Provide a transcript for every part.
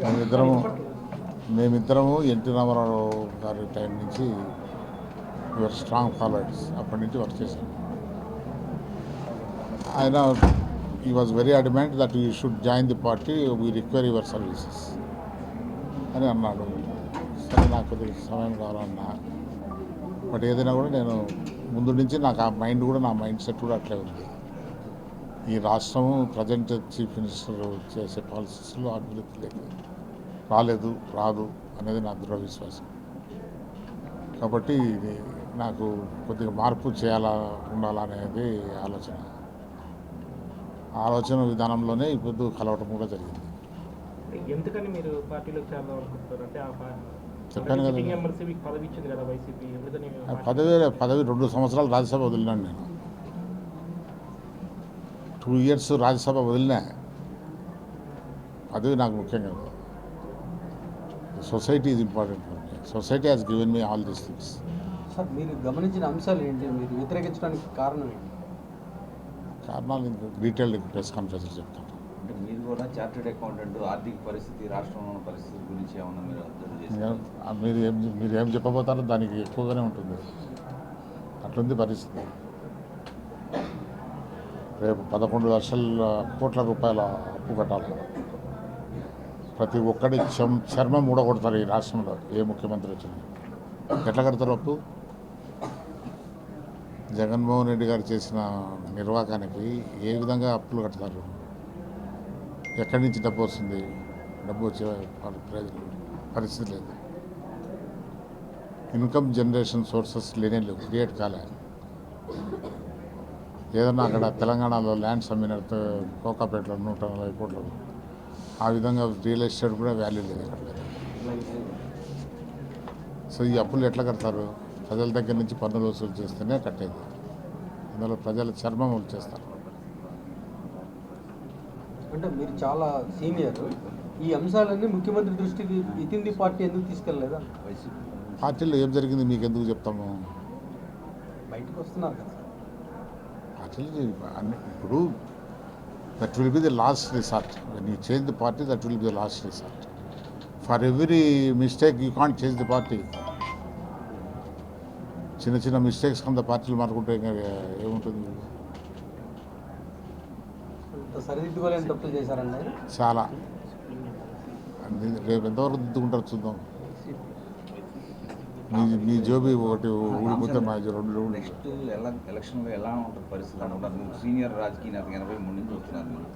మేమిద్దరము మేమిద్దరము ఎన్టీ రామారావు గారి టైం నుంచి యువర్ స్ట్రాంగ్ ఫాలోవర్స్ అప్పటి నుంచి వర్క్ చేశాను. ఆయన ఈ was very అడ్మెంట్ that you should join the party, we require your services అని అన్నాడు. సరే నాకు కొద్దిగా సమయం కావాలన్నా, బట్ ఏదైనా కూడా నేను ముందు నుంచి నాకు ఆ మైండ్ కూడా, నా మైండ్ సెట్ కూడా అట్లే ఉంది. ఈ రాష్ట్రం ప్రజెంట్ చీఫ్ మినిస్టర్ చేసే పాలసీస్లో అభివృద్ధి లేదు, రాదు అనేది నా దృఢ విశ్వాసం. కాబట్టి ఇది నాకు కొద్దిగా మార్పు ఉండాలనేది ఆలోచన విధానంలోనే ఇప్పుడు కలవటం కూడా జరిగింది. ఎందుకని మీరు పార్టీలోకి చేరదాం అనుకుంటున్నారు? అంటే చెప్పాను కదా, పదవి ఇచ్చింది కదా వైసీపీ. పదవి 2 సంవత్సరాలు రాజ్యసభ వదిలినాను నేను. 2 years రాజ్యసభ వదిలినా. పదవి నాకు ముఖ్యం కదా. Society is important. Society has given me all these things. Sir, మీరు గమనించిన అంశాలు ఏంటి? మీరు వ్యతిరేకించడానికి కారణం ఏంటి? కారణాలు డీటెయిల్డ్ ప్రెస్ కాన్ఫరెన్స్లో చెప్తాను. అంటే మీరు కూడా చార్టెడ్ అకౌంటెంట్, ఆర్థిక పరిస్థితి, రాష్ట్రంలో ఉన్న పరిస్థితి గురించి ఏమన్నా మీరు అబ్జర్వ్ చేశారా? మీరు ఏం చెప్పబోతారో దానికి ఎక్కువగానే ఉంటుంది. అట్లుంది పరిస్థితి. రేపు 11 లక్షల కోట్ల రూపాయల అప్పు కట్టాలి. ప్రతి ఒక్కడి చర్మం ఊడగొడతారు ఈ రాష్ట్రంలో ఏ ముఖ్యమంత్రి వచ్చినా. ఎట్లా కడతారు అప్పు? జగన్మోహన్ రెడ్డి గారు చేసిన నిర్వాకానికి ఏ విధంగా అప్పులు కడతారు? ఎక్కడి నుంచి డబ్బు వస్తుంది? డబ్బు వచ్చే పరిస్థితి లేదు. ఇన్కమ్ జనరేషన్ సోర్సెస్ లేవు, క్రియేట్ కాలే. ఏదన్నా అక్కడ తెలంగాణలో ల్యాండ్స్ అమ్మినట్టు కోకాపేటలో 140 కోట్లు, ఆ విధంగా రియల్ ఎస్టేట్ కూడా వాల్యూ లేదు ఇక్కడ. సో ఈ అప్పులు ఎట్లా కడతారు? ప్రజల దగ్గర నుంచి పన్నులు వసూలు చేస్తేనే కట్టేది. అందులో ప్రజల చర్మం చేస్తారు. అంటే మీరు చాలా సీనియర్, ఈ అంశాలన్నీ ముఖ్యమంత్రి దృష్టికి ఇతింది పార్టీ ఎందుకు తీసుకెళ్ళలేదా? పార్టీలో ఏం జరిగింది మీకు ఎందుకు చెప్తాము? బయటకు వస్తున్నారు కదా పార్టీలు ఇప్పుడు that will be the last resort. When you change the party, that will be the last resort. For every mistake you can't change the party. చిన్న మిస్టేక్స్ కింద పార్టీలు మారుకుంటే ఇంకా ఏముంటుంది? సరిదిద్దుకోలేని తప్పులు చేశారండి చాలా. రేపు ఎంతవరకు దిద్దుకుంటారు చూద్దాం. మీ జోబీ ఒకటి ఊడిపోతే మా 2 నెక్స్ట్ ఎలక్షన్లో ఎలా ఉంటుంది పరిస్థితి అనుకుంటారు? మీరు సీనియర్ రాజకీయ నేత 83 నుంచి వస్తున్నారు. మీరు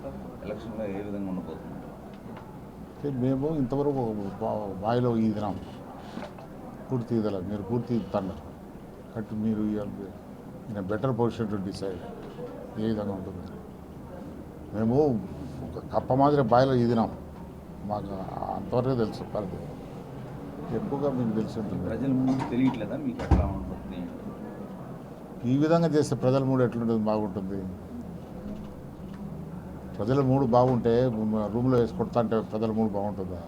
ఎలక్షన్లో ఏ విధంగా ఉండబోతుంది? మేము ఇంతవరకు బావిలో ఈదినాం, పూర్తి ఈదలేదు. మీరు పూర్తి ఇస్తున్నారు కాబట్టి మీరు in better position to decide ఏ విధంగా ఉంటుంది. మేము ఒక కప్ప మాదిరి బావిలో ఈదినాం, మాకు అంతవరకే తెలుసు. పరిస్థితి ఎక్కువగా మీకు తెలిసి ఉంటుంది. ప్రజల మూడు తెలియట్లేదా మీకు ఎట్లా ఉంటుంది? ఈ విధంగా చేస్తే ప్రజల మూడు ఎట్లుంటుంది? బాగుంటుంది. ప్రజల మూడు బాగుంటే రూమ్లో వేసి కొడతా అంటే ప్రజల మూడు బాగుంటుందా?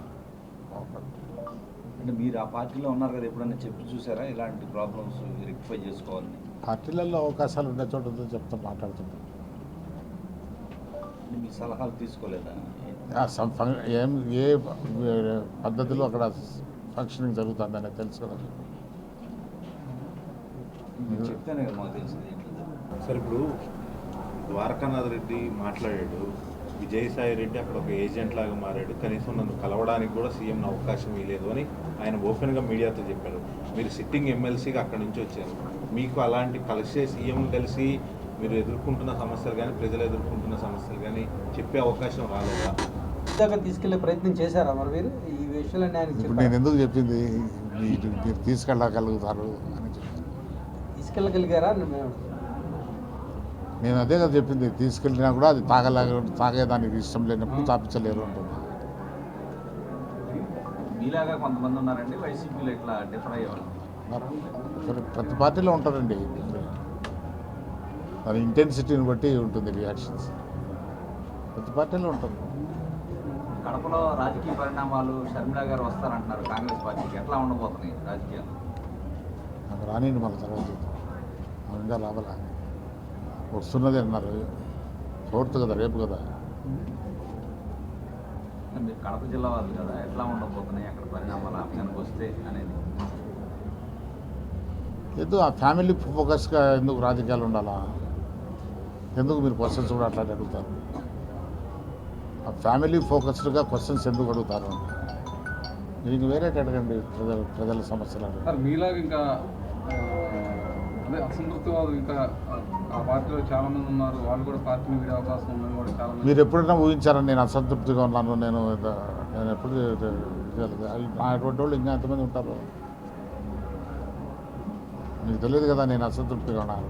అంటే మీరు ఆ పార్టీలో ఉన్నారు కదా, ఎప్పుడన్నా చెప్పి చూసారా ఇలాంటి ప్రాబ్లమ్స్ రెక్టిఫై చేసుకోవాలని? పార్టీలలో అవకాశాలు ఉండే చోట మాట్లాడుతుంటాం. మీ సలహాలు తీసుకోలేదా? ఏ పద్ధతిలో అక్కడ ఫంక్షనింగ్ జరుగుతుందని తెలుసు కదా. చెప్తానే కదా మాకు తెలిసింది. సార్, ఇప్పుడు ద్వారకానాథ్ రెడ్డి మాట్లాడాడు, విజయసాయి రెడ్డి అక్కడ ఒక ఏజెంట్ లాగా మారాడు, కనీసం నన్ను కలవడానికి కూడా సీఎంను అవకాశం ఇవ్వలేదు అని ఆయన ఓపెన్గా మీడియాతో చెప్పారు. మీరు సిట్టింగ్ ఎమ్మెల్సీగా అక్కడి నుంచి వచ్చారు. మీకు అలాంటి సీఎం కలిసి మీరు ఎదుర్కొంటున్న సమస్యలు కానీ, ప్రజలు ఎదుర్కొంటున్న సమస్యలు కానీ చెప్పే అవకాశం రాలేదా? ఇందాక తీసుకెళ్లే ప్రయత్నం చేశారా మరి మీరు ఈ విషయాలన్నీ? ఇప్పుడు నేను ఎందుకు చెప్పింది మీరు తీసుకెళ్ళగలుగుతారు అని చెప్తాను. తీసుకెళ్ళగలిగారా? నేను అదే కదా చెప్పింది. తీసుకెళ్ళినా కూడా అది తాగేదానికి ఇష్టం లేనప్పుడు తాపించలేరు అంటుంది. మీలాగా కొంతమంది ఉన్నారండి వైసీపీలో ఇట్లా డిఫర్ అయ్యేవాళ్ళు. ప్రతి పార్టీలో ఉంటారండి. దాని ఇంటెన్సిటీని బట్టి ఉంటుంది రియాక్షన్స్. ప్రతి పార్టీలో ఉంటారు. కడపలో రాజకీయ పరిణామాలు, షర్మిల గారు వస్తారంటున్నారు కాంగ్రెస్ పార్టీకి, ఎట్లా ఉండబోతున్నాయి రాజకీయాలు? నాకు రానిండి మన తర్వాత ఇంకా రావాలా? వస్తున్నది అన్నారు. 4th కదా, రేపు కదా. మీరు కడప జిల్లా వాళ్ళు కదా, ఎట్లా ఉండబోతున్నాయి అక్కడ పరిణామాలు ఆప్యానికి వస్తే అనేది? ఎందుకు ఆ ఫ్యామిలీ ఫోకస్గా ఎందుకు రాజకీయాలు ఉండాలా? ఎందుకు మీరు క్వశ్చన్స్ కూడా అట్లా అడుగుతారు? ఆ ఫ్యామిలీ ఫోకస్డ్గా క్వశ్చన్స్ ఎందుకు అడుగుతారు? మీకు వేరే అడగండి, ప్రజల సమస్యలు అడగండి. సార్ మీలాగా ఇంకా అదే అసంతృప్తివాదులు ఇంకా ఆ పార్టీలో చాలా మంది ఉన్నారు, వాళ్ళు కూడా పార్టీని వీడే అవకాశం ఉందని కూడా చాలా మంది. మీరు ఎప్పుడైనా ఊహించారని నేను అసంతృప్తిగా ఉన్నాను? నేను ఎప్పుడు నా అటువంటి వాళ్ళు ఇంకా ఎంతమంది ఉంటారు? మీకు తెలియదు కదా నేను అసంతృప్తిగా ఉన్నాను.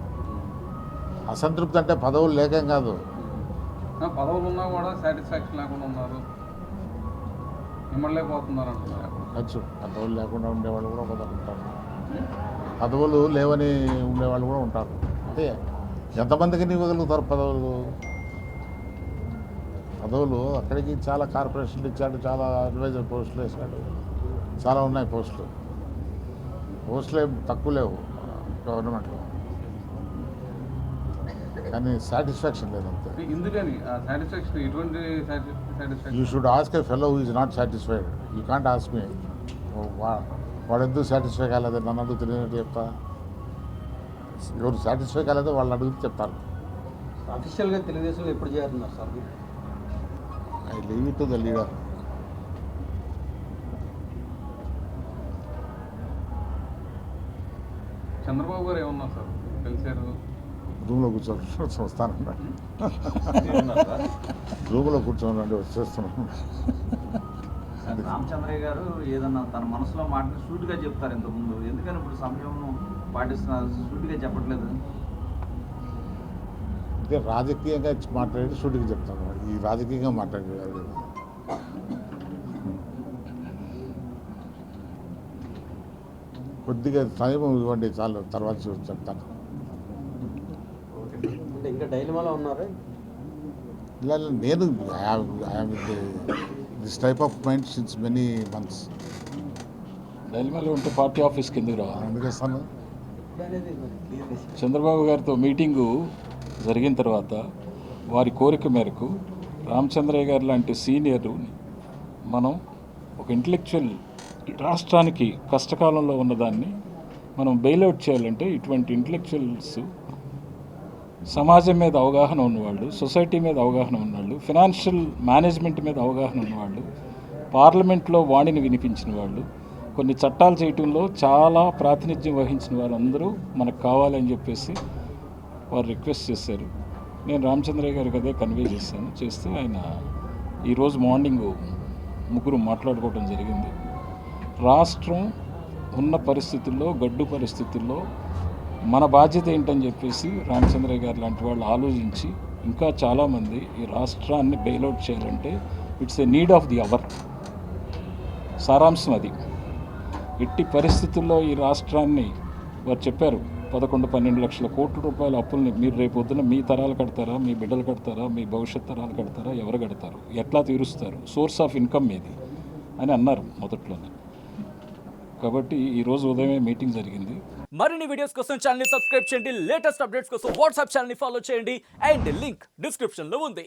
అసంతృప్తి అంటే పదవులు లేకేం కాదు. పదవులు ఉన్నా కూడా సాటిస్ఫాక్షన్ లేకుండా ఉన్నారు, ఇమ్మడలేకపోతున్నారు అంటున్నారు. వచ్చు, పదవులు లేకుండా ఉండేవాళ్ళు కూడా కొందరు ఉంటారు, పదవులు లేవని ఉండేవాళ్ళు కూడా ఉంటారు. అంటే ఎంతమందికి ఇవ్వగలుగుతారు పదవులు? అక్కడికి చాలా కార్పొరేషన్లు ఇచ్చాడు, చాలా అడ్వైజర్ పోస్టులు వేసాడు, చాలా ఉన్నాయి పోస్టులు ఏం తక్కువ లేవు గవర్నమెంట్లో, కానీ సాటిస్ఫాక్షన్ లేదంతే. ఎందుకని సాటిస్ఫాక్షన్ ఎటువంటి satisfaction? You should ask a fellow who is not satisfied. You can't ask me వాడు ఎందుకు సాటిస్ఫై కాలేదు నన్ను అడుగు తెలియనట్టు చెప్తా. ఎవరు సాటిస్ఫై కాలేదో వాళ్ళు అడుగుతూ చెప్తారు. అఫీషియల్గా తెలుగుదేశంలో ఎప్పుడు చేరుతున్నారు sir? I leave it to the leader. Chandrababu garu ఏమన్నారు సార్ కలిసారు? రూమ్లో కూర్చోండి వస్తానండి, రూమ్లో కూర్చోనండి వచ్చేస్తున్నాను. రామచంద్రయ్య గారు ఏదన్నా తన మనసులో మాటని సూటిగా చెప్తారు ఇంతకుముందు, ఎందుకని ఇప్పుడు సమయం పాటిస్తున్నారు, సూటిగా చెప్పట్లేదు? అంటే రాజకీయంగా మాట్లాడి సూటిగా చెప్తాను, ఈ రాజకీయంగా మాట్లాడేది కొద్దిగా టైం ఇవ్వండి చాలు, తర్వాత చెప్తాను. అంటే ఇంకా డైలమాలో ఉన్నారా? ఇలా నేను this type of mind since many months. డైలమాలో ఉంటే పార్టీ ఆఫీస్కి ఎందుకు రావాలి? ఎందుకు వస్తాను? చంద్రబాబు గారితో మీటింగు జరిగిన తర్వాత వారి కోరిక మేరకు రామచంద్రయ్య గారు లాంటి సీనియర్ మనం ఒక ఇంటలెక్చువల్ రాష్ట్రానికి కష్టకాలంలో ఉన్నదాన్ని మనం బెయిల్అవుట్ చేయాలంటే ఇటువంటి ఇంటలెక్చువల్స్, సమాజం మీద అవగాహన ఉన్నవాళ్ళు, సొసైటీ మీద అవగాహన ఉన్నవాళ్ళు, ఫినాన్షియల్ మేనేజ్మెంట్ మీద అవగాహన ఉన్నవాళ్ళు, పార్లమెంట్లో వాణిని వినిపించిన వాళ్ళు, కొన్ని చట్టాలు చేయటంలో చాలా ప్రాతినిధ్యం వహించిన వాళ్ళందరూ మనకు కావాలని చెప్పేసి వారు రిక్వెస్ట్ చేశారు. నేను రామచంద్రయ్య గారికి అదే కన్వే చేస్తే ఆయన ఈరోజు మార్నింగ్ ముగ్గురు మాట్లాడుకోవడం జరిగింది. రాష్ట్రం ఉన్న పరిస్థితుల్లో, గడ్డు పరిస్థితుల్లో మన బాధ్యత ఏంటని చెప్పేసి రామచంద్రయ్య గారు లాంటి వాళ్ళు ఆలోచించి ఇంకా చాలామంది ఈ రాష్ట్రాన్ని బెయిల్అవుట్ చేయాలంటే it's a need of the hour. సారాంశం అది. ఎట్టి పరిస్థితుల్లో ఈ రాష్ట్రాన్ని వారు చెప్పారు 11-12 లక్షల కోట్ల రూపాయల అప్పుల్ని మీరు రేపొద్దున మీ తరాలు కడతారా, మీ బిడ్డలు కడతారా, మీ భవిష్యత్ తరాలు కడతారా, ఎవరు కడతారు, ఎట్లా తీరుస్తారు, సోర్స్ ఆఫ్ ఇన్కమ్ ఏది అని అన్నారు మొదట్లోనే. కాబట్టి ఈరోజు ఉదయమే మీటింగ్ జరిగింది. మరిన్ని వీడియోస్ కోసం ఛానల్ ని సబ్స్క్రైబ్ చేయండి, లేటెస్ట్ అప్డేట్స్ కోసం వాట్సాప్ ఛానల్ ని ఫాలో చేయండి అండ్ లింక్ డిస్క్రిప్షన్ లో ఉంది.